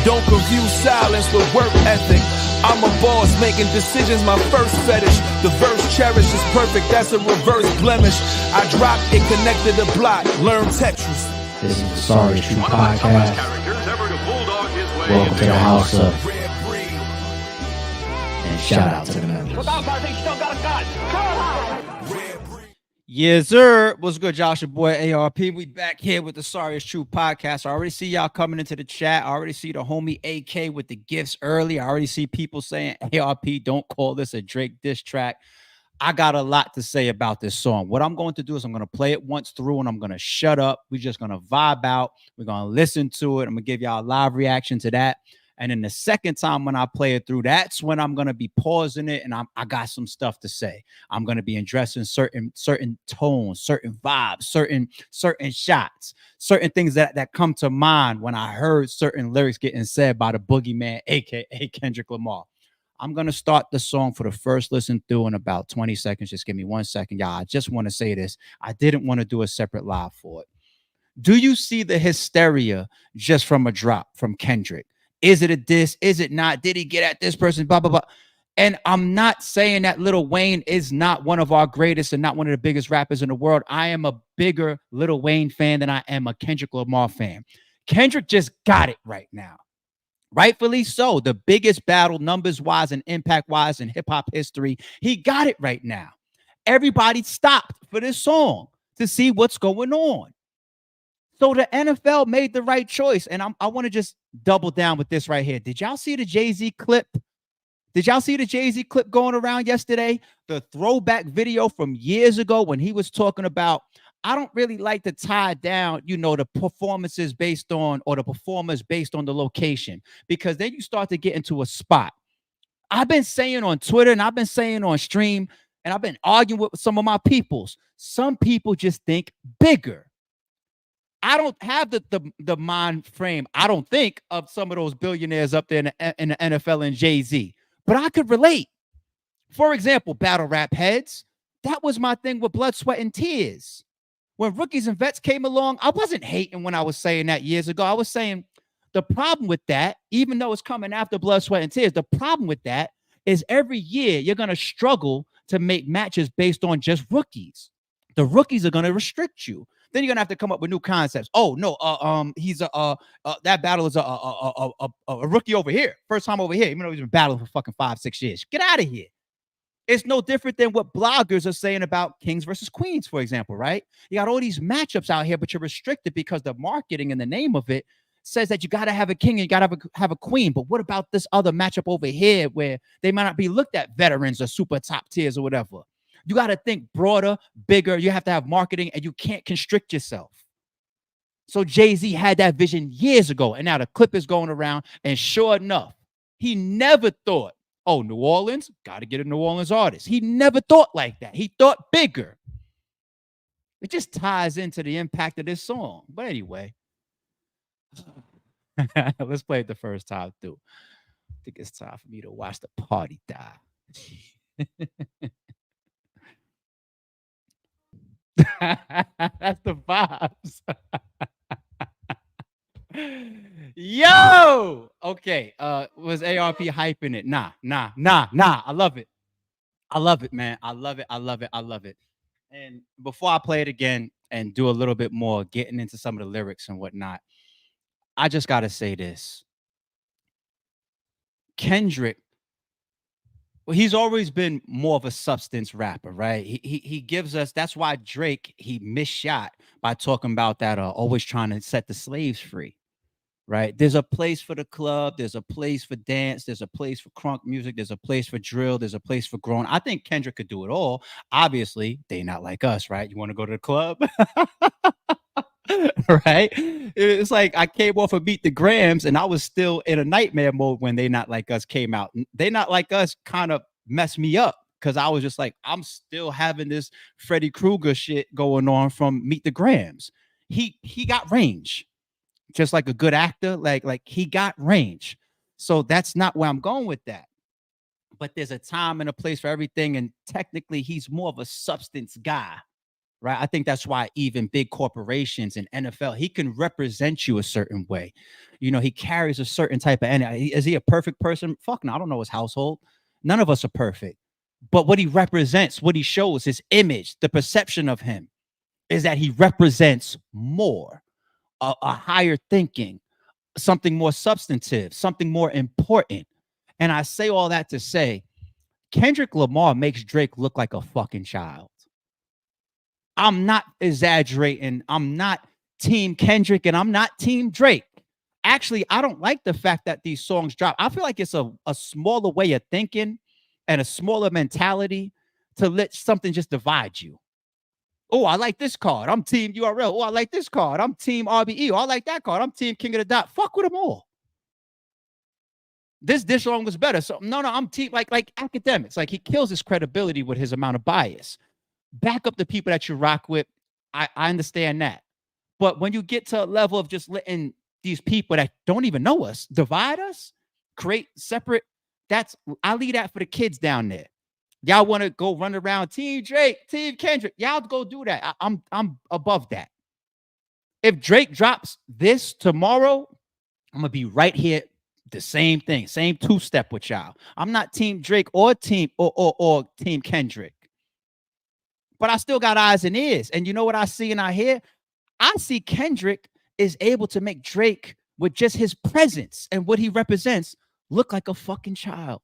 Don't confuse silence with work ethic. I'm a boss, making decisions my first fetish. The verse cherished is perfect, that's a reverse blemish. I dropped it, connected the block, learn Tetris. This is the Sorry True Podcast. Welcome to the house of. And shout out to the members. Yes, sir. What's good, Josh? Your boy ARP. We back here with the Sorry Is True Podcast. I already see y'all coming into the chat. I already see the homie AK with the gifts early. I already see people saying, ARP, don't call this a Drake diss track. I got a lot to say about this song. What I'm going to do is I'm going to play it once through and I'm going to shut up. We're just going to vibe out. We're going to listen to it. I'm going to give y'all a live reaction to that. And then the second time when I play it through, that's when I'm going to be pausing it and I got some stuff to say. I'm going to be addressing certain tones, certain vibes, certain shots, certain things that come to mind when I heard certain lyrics getting said by the boogeyman, aka Kendrick Lamar. I'm going to start the song for the first listen through in about 20 seconds. Just give me 1 second, y'all. I just want to say this. I didn't want to do a separate live for it. Do you see the hysteria just from a drop from Kendrick? Is it a diss? Is it not? Did he get at this person? Blah, blah, blah. And I'm not saying that Lil Wayne is not one of our greatest and not one of the biggest rappers in the world. I am a bigger Lil Wayne fan than I am a Kendrick Lamar fan. Kendrick just got it right now. Rightfully so. The biggest battle numbers-wise and impact-wise in hip-hop history. He got it right now. Everybody stopped for this song to see what's going on. So the NFL made the right choice. And I want to just double down with this right here. Did y'all see the Jay-Z clip? Did y'all see the Jay-Z clip going around yesterday? The throwback video from years ago when he was talking about, I don't really like to tie down, the performances based on, or the performers based on the location, because then you start to get into a spot. I've been saying on Twitter and I've been saying on stream, and I've been arguing with some of my peoples. Some people just think bigger. I don't have the mind frame, I don't think, of some of those billionaires up there in the NFL and Jay-Z, but I could relate. For example, battle rap heads, that was my thing with Blood, Sweat, and Tears. When Rookies and Vets came along, I wasn't hating when I was saying that years ago. I was saying the problem with that, even though it's coming after Blood, Sweat, and Tears, the problem with that is every year you're going to struggle to make matches based on just rookies. The rookies are going to restrict you. Then you're gonna have to come up with new concepts. Oh no, he's that battle is a rookie over here, first time over here, even though he's been battling for fucking 5-6 years. Get out of here. It's no different than what bloggers are saying about Kings versus Queens, for example, right? You got all these matchups out here, but you're restricted because the marketing and the name of it says that you got to have a king and you got to have a queen. But what about this other matchup over here where they might not be looked at veterans or super top tiers or whatever? You got to think broader, bigger. You have to have marketing and you can't constrict yourself. So Jay-Z had that vision years ago. And now the clip is going around. And sure enough, he never thought, oh, New Orleans, got to get a New Orleans artist. He never thought like that. He thought bigger. It just ties into the impact of this song. But anyway, let's play it the first time through. I think it's time for me to watch the party die. That's the vibes. Yo, okay. Was ARP hyping it? Nah. I love it. I love it, man. I love it. And before I play it again and do a little bit more getting into some of the lyrics and whatnot, I just gotta say this. Kendrick, well, he's always been more of a substance rapper, right? He gives us, that's why Drake, he misshot by talking about that, always trying to set the slaves free, right? There's a place for the club. There's a place for dance. There's a place for crunk music. There's a place for drill. There's a place for grown. I think Kendrick could do it all. Obviously, they not like us, right? You want to go to the club? Right? It's like I came off of Beat the Grams and I was still in a nightmare mode when They Not Like Us came out. They Not Like Us kind of messed me up because I was just like, I'm still having this Freddy Krueger shit going on from Meet the Grams. He got range, just like a good actor. Like he got range. So that's not where I'm going with that. But there's a time and a place for everything. And technically, he's more of a substance guy. right? I think that's why even big corporations and NFL, he can represent you a certain way. He carries a certain type of energy. Is he a perfect person? Fuck no, I don't know his household. None of us are perfect. But what he represents, what he shows, his image, the perception of him is that he represents more, a higher thinking, something more substantive, something more important. And I say all that to say, Kendrick Lamar makes Drake look like a fucking child. I'm not exaggerating. I'm not team Kendrick and I'm not team Drake. Actually, I don't like the fact that these songs drop. I feel like it's a smaller way of thinking and a smaller mentality to let something just divide you. Oh, I like this card. I'm team URL. Oh, I like this card. I'm team RBE. Oh, I like that card. I'm team King of the Dot. Fuck with them all. This song was better. So no, I'm team like academics. Like he kills his credibility with his amount of bias. Back up the people that you rock with. I understand that. But when you get to a level of just letting these people that don't even know us divide us, create separate, I leave that for the kids down there. Y'all want to go run around Team Drake, Team Kendrick. Y'all go do that. I'm above that. If Drake drops this tomorrow, I'm gonna be right here. The same thing, same two-step with y'all. I'm not Team Drake or Team Kendrick. But I still got eyes and ears. And you know what I see and I hear? I see Kendrick is able to make Drake, with just his presence and what he represents, look like a fucking child.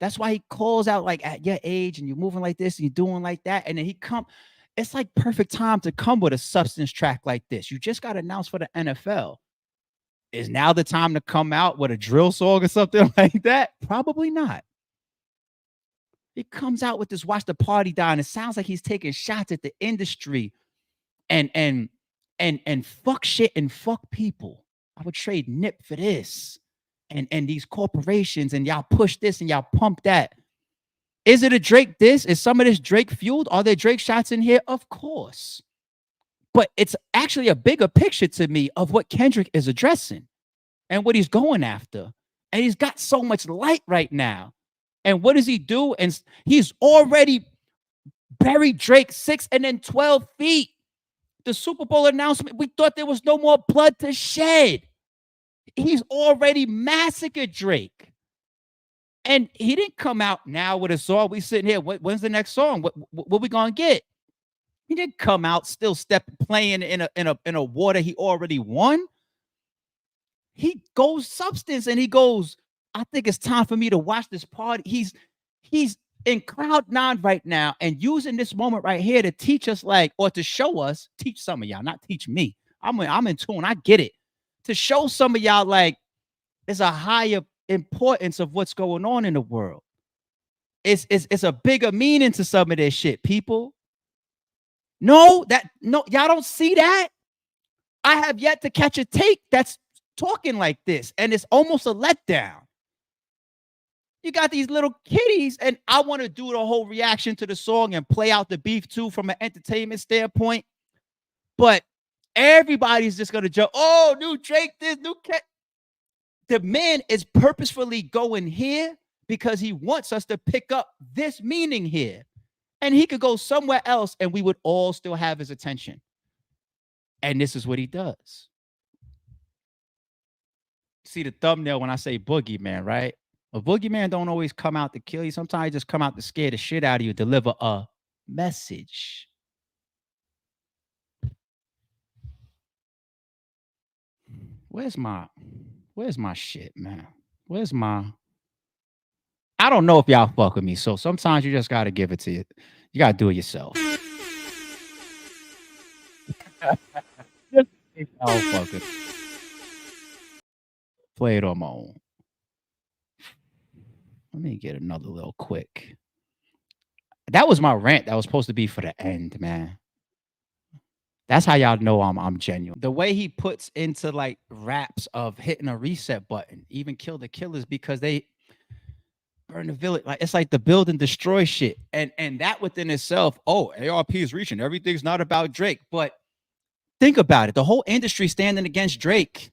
That's why he calls out like, at your age and you're moving like this and you're doing like that. And then it's like perfect time to come with a substance track like this. You just got announced for the NFL. Is now the time to come out with a drill song or something like that? Probably not. He comes out with this "Watch the Party Die," and it sounds like he's taking shots at the industry and fuck shit and fuck people. I would trade Nip for this. And these corporations, and y'all push this and y'all pump that. Is it a Drake this? Is some of this Drake fueled? Are there Drake shots in here? Of course. But it's actually a bigger picture to me of what Kendrick is addressing and what he's going after. And he's got so much light right now. And what does he do? And he's already buried Drake 6 and then 12 feet. The Super Bowl announcement, we thought there was no more blood to shed. He's already massacred Drake. And he didn't come out now with a song. We sitting here, when's the next song? What we gonna get? He didn't come out still playing in a water he already won. He goes substance and he goes, I think it's time for me to watch this party. He's in cloud nine right now and using this moment right here to teach us or to show us, teach some of y'all, not teach me. I'm in tune. I get it. To show some of y'all there's a higher importance of what's going on in the world. It's a bigger meaning to some of this shit, people. No, y'all don't see that. I have yet to catch a take that's talking like this, and it's almost a letdown. You got these little kiddies, and I want to do the whole reaction to the song and play out the beef too from an entertainment standpoint. But everybody's just gonna jump. Oh, new Drake, this new cat. The man is purposefully going here because he wants us to pick up this meaning here. And he could go somewhere else and we would all still have his attention. And this is what he does. See the thumbnail when I say boogeyman, right? A boogeyman don't always come out to kill you. Sometimes he just come out to scare the shit out of you, deliver a message. Where's my shit, man? I don't know if y'all fuck with me. So sometimes you just got to give it to you. You got to do it yourself. Oh, fuck it. Play it on my own. Let me get another little quick. That was my rant. That was supposed to be for the end, man. That's how y'all know I'm genuine. The way he puts into raps of hitting a reset button, even kill the killers because they burn the village. It's like the build and destroy shit. And that within itself, ARP is reaching. Everything's not about Drake. But think about it. The whole industry standing against Drake.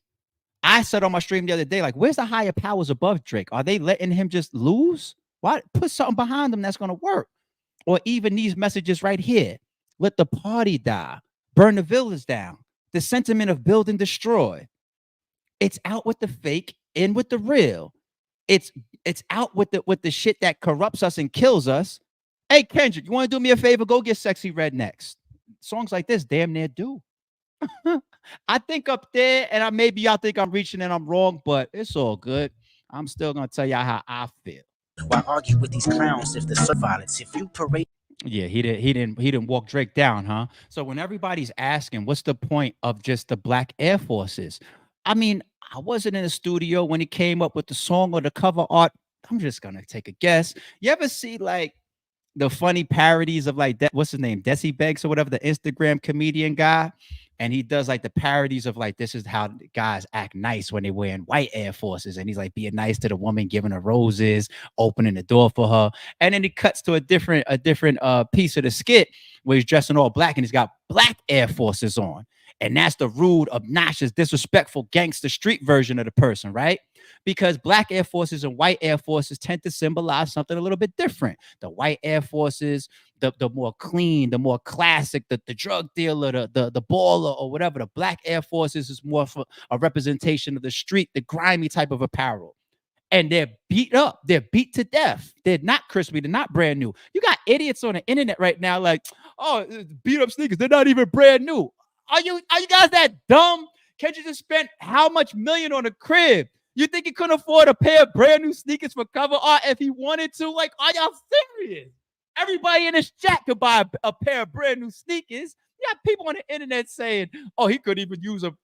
I said on my stream the other day, where's the higher powers above Drake? Are they letting him just lose? Why put something behind him that's going to work? Or even these messages right here. let the party die, burn the villas down. The sentiment of build and destroy. It's out with the fake, in with the real. It's out with the shit that corrupts us and kills us. Hey Kendrick, you want to do me a favor? Go get Sexy Red next. Songs like this damn near do. I think up there, and maybe y'all think I'm reaching and I'm wrong, but it's all good. I'm still gonna tell y'all how I feel. Why argue with these clowns if there's violence? If you parade. Yeah, he didn't walk Drake down, huh? So when everybody's asking, what's the point of just the Black Air Forces? I mean, I wasn't in the studio when he came up with the song or the cover art. I'm just gonna take a guess. You ever see like the funny parodies of like that? What's his name? Desi Banks or whatever, the Instagram comedian guy. And he does like the parodies of like, this is how guys act nice when they're wearing white Air Forces. And he's like being nice to the woman, giving her roses, opening the door for her. And then he cuts to a different piece of the skit where he's dressed in all black and he's got black Air Forces on. And that's the rude, obnoxious, disrespectful, gangster street version of the person, right? Because black Air Forces and white Air Forces tend to symbolize something a little bit different. The white Air Forces, the more clean, the more classic, the drug dealer, the baller or whatever. The black Air Forces is more for a representation of the street, the grimy type of apparel. And they're beat up. They're beat to death. They're not crispy. They're not brand new. You got idiots on the internet right now like, oh, beat up sneakers. They're not even brand new. Are you guys that dumb? Kendrick just spent how much million on a crib? You think he couldn't afford a pair of brand new sneakers for cover art if he wanted to? Like, are y'all serious? Everybody in this chat could buy a pair of brand new sneakers. You got people on the internet saying, oh, he could even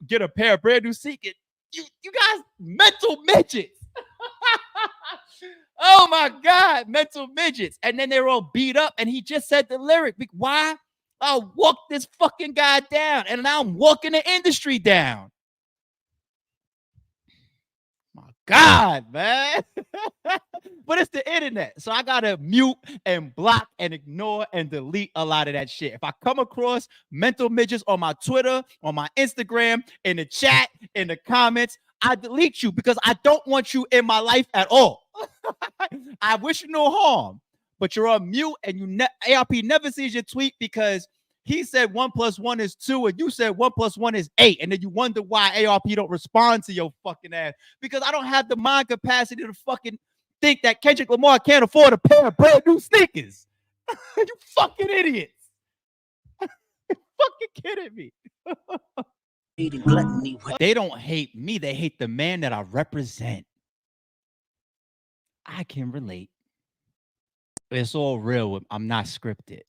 get a pair of brand new sneakers. You guys, mental midgets. Oh my God, mental midgets. And then they're all beat up. And he just said the lyric. Why? I'll walk this fucking guy down. And now I'm walking the industry down. My God, man. But it's the internet. So I got to mute and block and ignore and delete a lot of that shit. If I come across mental midgets on my Twitter, on my Instagram, in the chat, in the comments, I delete you because I don't want you in my life at all. I wish you no harm, but you're on mute and ARP never sees your tweet because he said 1 + 1 is 2 and you said 1 + 1 is 8. And then you wonder why ARP don't respond to your fucking ass because I don't have the mind capacity to fucking think that Kendrick Lamar can't afford a pair of brand new sneakers. You fucking idiots. You fucking kidding me. They don't hate me. They hate the man that I represent. I can relate. It's all real. I'm not scripted.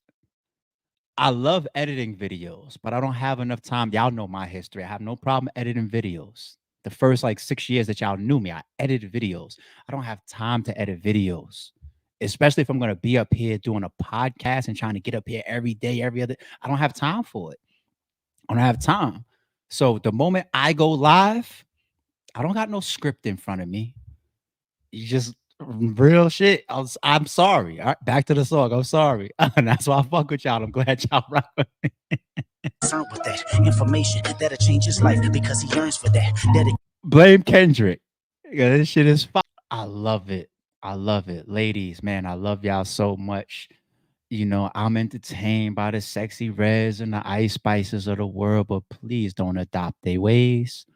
I love editing videos, but I don't have enough time. Y'all know my history. I have no problem editing videos. The first like 6 years that y'all knew me, I edited videos. I don't have time to edit videos, especially if I'm going to be up here doing a podcast and trying to get up here every day, every other. I don't have time for it. I don't have time. So the moment I go live, I don't got no script in front of me. You just real shit. I'm sorry. All right, back to the song. I'm sorry. And that's why I fuck with y'all. I'm glad y'all rock with me. With that information that'll change his life because he yearns for that. Blame Kendrick. Yeah, this shit is fine. I love it. I love it. Ladies, man, I love y'all so much. You know, I'm entertained by the Sexy Reds and the Ice Spices of the world, but please don't adopt their ways.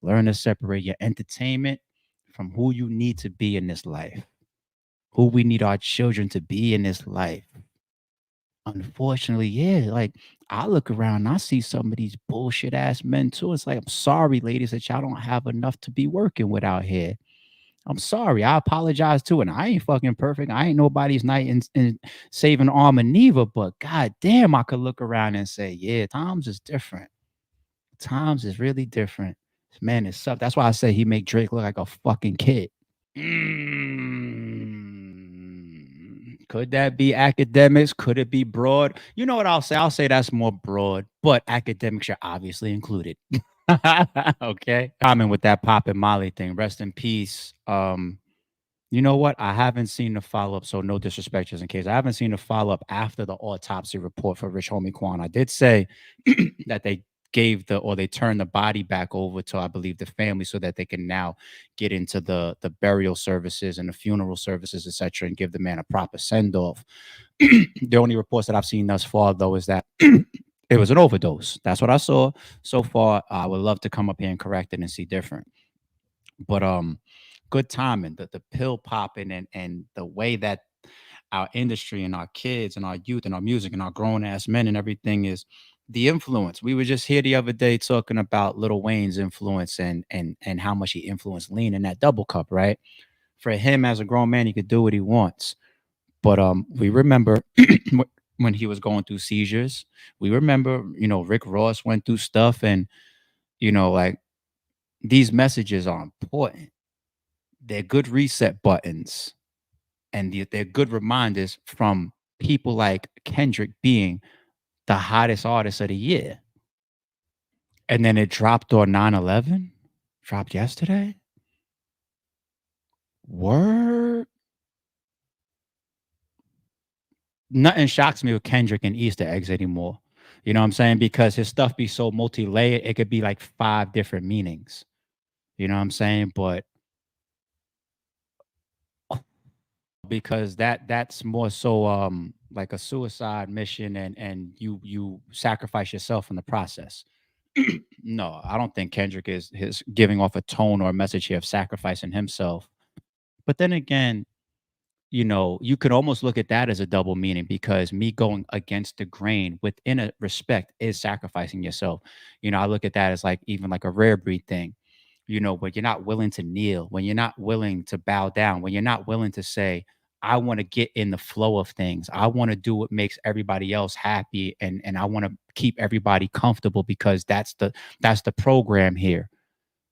Learn to separate your entertainment from who you need to be in this life, who we need our children to be in this life. Unfortunately, yeah, like I look around and I see some of these bullshit ass men too. It's like, I'm sorry, ladies, that y'all don't have enough to be working with out here. I'm sorry. I apologize too. And I ain't fucking perfect. I ain't nobody's knight in saving armor neither. But god damn, I could look around and say, yeah, times is different. Times is really different. Man, it sucks. That's why I say he make Drake look like a fucking kid. Could that be academics? Could it be broad? You know what I'll say? I'll say that's more broad, but academics are obviously included. Okay. Comment with that Pop and Molly thing. Rest in peace. You know what? I haven't seen the follow-up, so no disrespect just in case. I haven't seen the follow-up after the autopsy report for Rich Homie Quan. I did say that they turned the body back over to, I believe, the family so that they can now get into the burial services and the funeral services, etc., and give the man a proper send-off. The only reports that I've seen thus far, though, is that it was an overdose. That's what I saw so far. I would love to come up here and correct it and see different. But good timing. The pill popping and the way that our industry and our kids and our youth and our music and our grown ass men and everything is the influence. We were just here the other day talking about Lil Wayne's influence and how much he influenced Lean in that double cup, right? For him as a grown man, he could do what he wants. But we remember when he was going through seizures. We remember, Rick Ross went through stuff, and like these messages are important. They're good reset buttons, and they're good reminders from people like Kendrick being the hottest artist of the year. And then it dropped on 9/11, dropped yesterday. Word. Nothing shocks me with Kendrick and Easter eggs anymore. You know what I'm saying? Because his stuff be so multi-layered, it could be like 5 different meanings. You know what I'm saying? But because that's more so like a suicide mission, and you sacrifice yourself in the process. No, I don't think Kendrick is giving off a tone or a message here of sacrificing himself. But then again, you could almost look at that as a double meaning, because me going against the grain within a respect is sacrificing yourself. I look at that as like even like a rare breed thing, when you're not willing to kneel, when you're not willing to bow down, when you're not willing to say, I want to get in the flow of things. I want to do what makes everybody else happy, and I want to keep everybody comfortable, because that's the program here.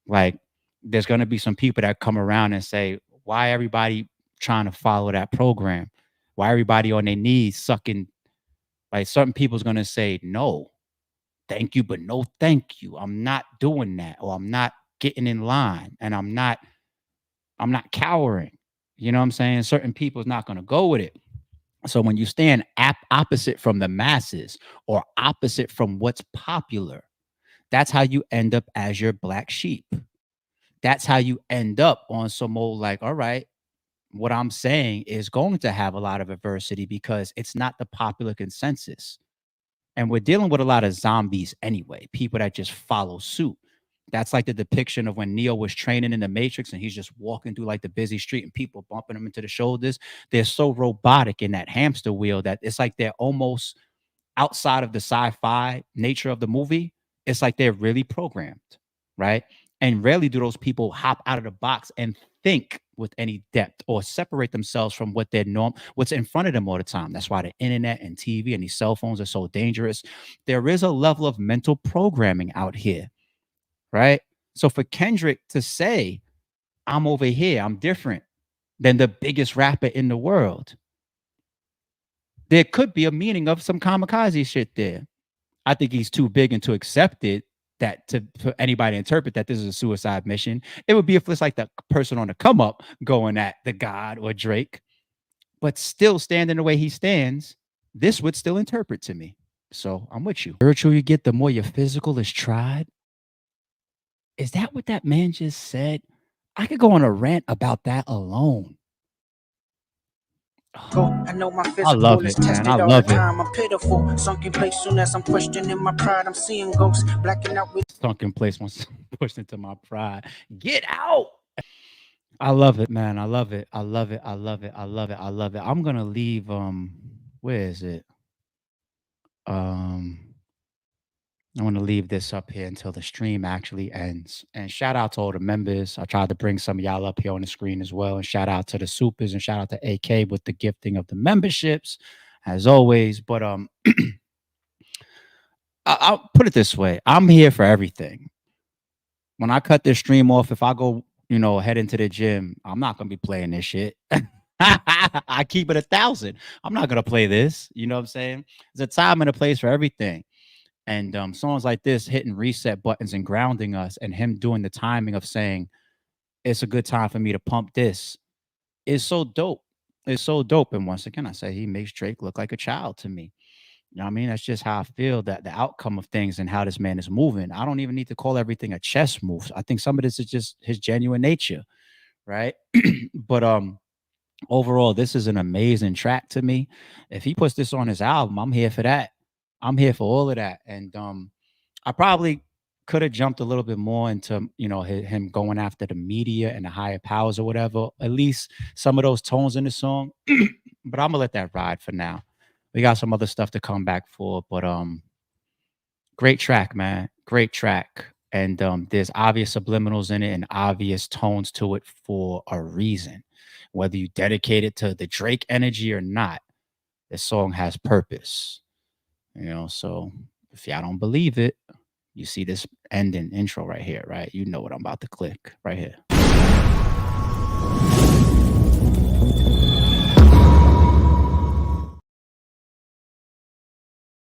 Like, there's going to be some people that come around and say, why everybody trying to follow that program? Why everybody on their knees sucking? Like, certain people's going to say, no, thank you, but no thank you. I'm not doing that, or I'm not getting in line, and I'm not cowering. You know what I'm saying? Certain people's not going to go with it. So when you stand opposite from the masses, or opposite from what's popular, that's how you end up as your black sheep. That's how you end up on some old, like, all right, what I'm saying is going to have a lot of adversity, because it's not the popular consensus. And we're dealing with a lot of zombies anyway, people that just follow suit. That's like the depiction of when Neo was training in the Matrix, and he's just walking through like the busy street and people bumping him into the shoulders. They're so robotic in that hamster wheel that it's like they're almost outside of the sci-fi nature of the movie. It's like they're really programmed, right? And rarely do those people hop out of the box and think with any depth, or separate themselves from what's in front of them all the time. That's why the internet and TV and these cell phones are so dangerous. There is a level of mental programming out here, right? So for Kendrick to say, I'm over here, I'm different than the biggest rapper in the world, there could be a meaning of some kamikaze shit there. I think he's too big and too accepted that for anybody to interpret that this is a suicide mission. It would be if it's like the person on the come up going at the God or Drake, but still standing the way he stands, this would still interpret to me. So I'm with you. The spiritual you get, the more your physical is tried. Is that what that man just said? I could go on a rant about that alone. I know my I physical love is it, man. tested I all love the it. time. I'm pitiful, sunk in place soon as I'm questioning my pride. I'm seeing ghosts, blacking out with Sunken place once pushed into my pride. Get out. I love it, man. I love it. I love it. I love it. I love it. I love it. I'm gonna leave. Where is it? Um, I want to leave this up here until the stream actually ends. And shout out to all the members. I tried to bring some of y'all up here on the screen as well. And shout out to the supers, and shout out to AK with the gifting of the memberships, as always. But I'll put it this way: I'm here for everything. When I cut this stream off, if I go, head into the gym, I'm not gonna be playing this shit. I keep it 1,000. I'm not gonna play this. You know what I'm saying? There's a time and a place for everything. And songs like this hitting reset buttons and grounding us, and him doing the timing of saying, it's a good time for me to pump this, is so dope. It's so dope. And once again, I say he makes Drake look like a child to me. You know what I mean? That's just how I feel, that the outcome of things and how this man is moving. I don't even need to call everything a chess move. I think some of this is just his genuine nature, right? But overall, this is an amazing track to me. If he puts this on his album, I'm here for that. I'm here for all of that. And I probably could have jumped a little bit more into, you know, him going after the media and the higher powers or whatever. At least some of those tones in the song. But I'm gonna let that ride for now. We got some other stuff to come back for, but great track, man. Great track. And there's obvious subliminals in it and obvious tones to it for a reason. Whether you dedicate it to the Drake energy or not, this song has purpose. You know, so if y'all don't believe it, you see this ending intro right here, right? You know what I'm about to click right here.